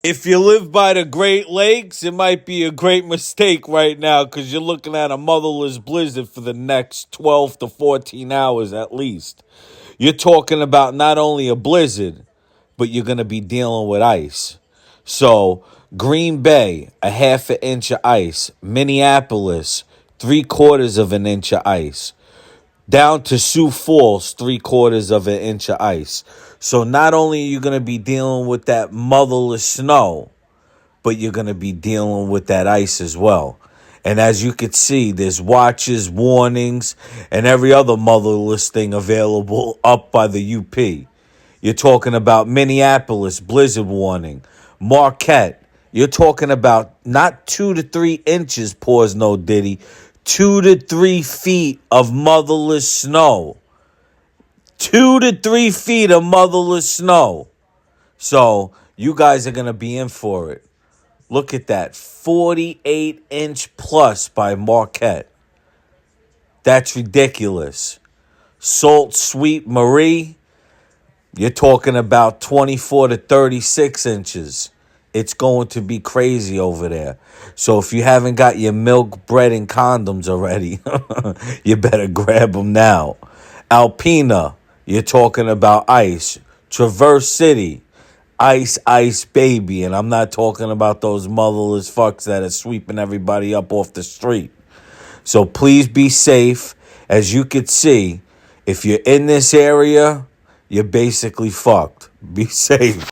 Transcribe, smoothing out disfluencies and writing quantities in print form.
If you live by the Great Lakes, it might be a great mistake right now because you're looking at a motherless blizzard for the next 12 to 14 hours at least. You're talking about not only a blizzard, but you're going to be dealing with ice. So, Green Bay, a half an inch of ice. Minneapolis, 3/4 of an inch of ice. Down to Sioux Falls, 3/4 of an inch of ice. So not only are you going to be dealing with that motherless snow, but you're going to be dealing with that ice as well. And as you can see, there's watches, warnings, and every other motherless thing available up by the UP. You're talking about Minneapolis, blizzard warning. Marquette, you're talking about not 2 to 3 inches, pause no diddy, 2 to 3 feet of motherless snow. 2 to 3 feet of motherless snow. So you guys are going to be in for it. Look at that. 48-inch plus by Marquette. That's ridiculous. Sault Ste. Marie, you're talking about 24 to 36 inches. It's going to be crazy over there. So if you haven't got your milk, bread, and condoms already, you better grab them now. Alpena, you're talking about ice. Traverse City, ice, ice, baby. And I'm not talking about those motherless fucks that are sweeping everybody up off the street. So please be safe. As you could see, if you're in this area, you're basically fucked. Be safe.